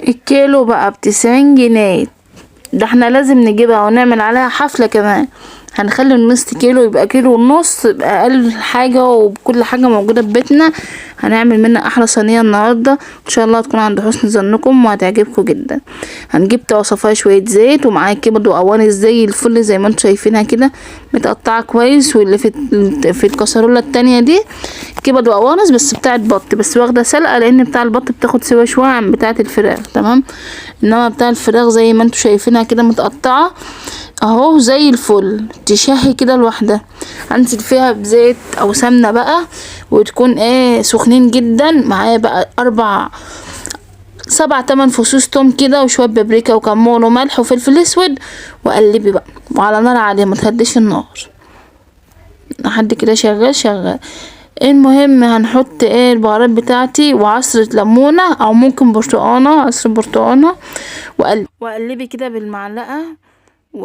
الكيلو بقى ب90 جنيه. ده احنا لازم نجيبها ونعمل عليها حفلة كمان. هنخلي النص كيلو يبقى كيلو ونص، يبقى اقل حاجة وبكل حاجة موجودة في بيتنا. هنعمل منها احلى صينية النهاردة ان شاء الله، تكون عند حسن ظنكم وهتعجبكم جدا. هنجيب طاسة فيها شوية زيت، ومعايا كبد وقوانص زي الفل زي ما انتم شايفينها كده متقطعة كويس. واللي في الكسرولة التانية دي كبد وقوانص بس بتاعت بط، بس واخدة سلقة لان بتاع البط بتاخد سوا شوية عن بتاعت الفراخ. تمام. انما بتاع الفراخ زي ما انتم شايفينها كده متقطعة اهو زي الفل، تشهي كده لوحدها. هنزل فيها بزيت او سمنة بقى، وتكون سخنين جدا. معايا بقى 7 8 فصوص توم كده، وشوية بابريكا وكمون وملح وفلفل اسود، وقلبي بقى وعلى نار عالية ما تهديش النار لحد كده شغال. المهم هنحط البهارات بتاعتي وعصرة ليمونة او ممكن برتقانة، عصرة برتقانة، وقلبي كده بالمعلقة.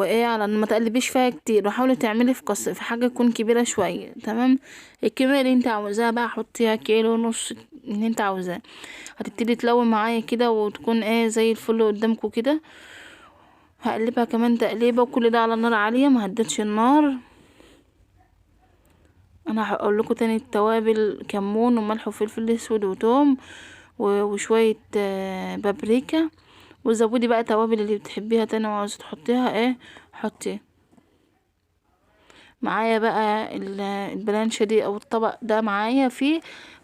على ما تقلبيش فيها كتير، وحاولي تعملي في حاجه تكون كبيره شويه. تمام. الكميه اللي انت عاوزاها بقى حطيها كيلو ونص اللي انت عاوزاه. هتبتدي تلون معايا كده وتكون زي الفل قدامكم كده. هقلبها كمان تقليبه، وكل ده على نار عاليه ما هدتش النار. انا هقول لكم تاني التوابل: كمون وملح وفلفل اسود وتوم وشويه بابريكا. وزودي بقى توابل اللي بتحبيها تاني وعاوزه تحطيها حطي. معايا بقى البلانشة دي او الطبق ده معايا فيه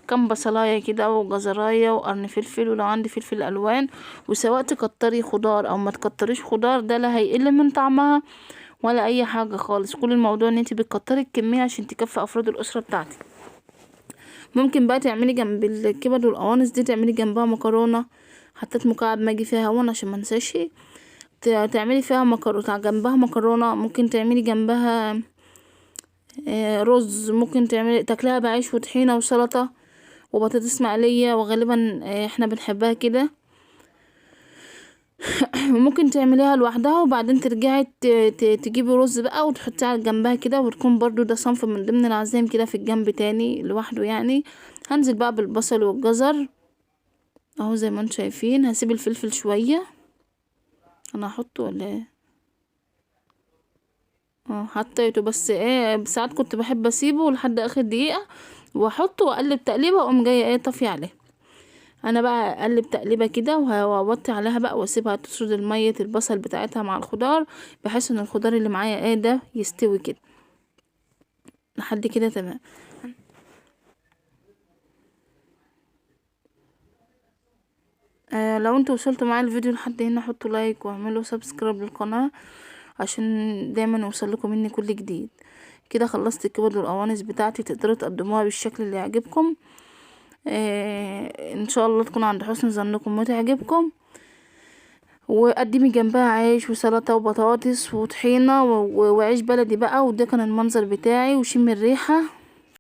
كام بصلايه كده وجزرايه وقرن فلفل، ولو عندي فلفل الوان. وسواء تكتري خضار او ما تكتريش خضار ده لا هيقل من طعمها ولا اي حاجه خالص. كل الموضوع ان انت بتكتري الكميه عشان تكفي افراد الاسره بتاعتك. ممكن بقى تعملي جنب الكبد والقوانص دي تعملي جنبها مكرونه. حطيت مكعب ماجي فيها هون عشان ما انساش. تعملي فيها مكرونه جنبها مكرونه. ممكن تعملي جنبها رز. ممكن تعملي تاكلها بعيش وطحينة وسلطة وبطاطس مقلية، وغالبا احنا بنحبها كده. ممكن تعمليها لوحدها وبعدين ترجعي تجيبي رز بقى وتحطيه على جنبها كده، وتكون برضو ده صنف من ضمن العزايم كده في الجنب تاني لوحده يعني. هنزل بقى بالبصل والجزر اهو زي ما انتم شايفين. هسيب الفلفل شوية. انا هحطه ولا ايه؟ حطيته بس ساعات كنت بحب اسيبه لحد اخر دقيقة واحطه واقلب تقليبه واقوم جايه طافيه عليه. انا بقى اقلب تقليبه كده وهوطي عليها بقى واسيبها تسرد الميه البصل بتاعتها مع الخضار، بحيث ان الخضار اللي معايا ده يستوي كده لحد كده. تمام. لو انتوا وصلتوا معايا الفيديو لحد هنا حطوا لايك واعملوا سبسكرايب للقناه عشان دايما يوصلكم مني كل جديد. كده خلصت الكبد والقوانص بتاعتي، تقدروا تقدموها بالشكل اللي يعجبكم. ان شاء الله تكون عند حسن ظنكم وتعجبكم. وقدمي جنبها عيش وسلطة وبطاطس وطحينة وعيش بلدي بقى. وده كان المنظر بتاعي، وشم الريحة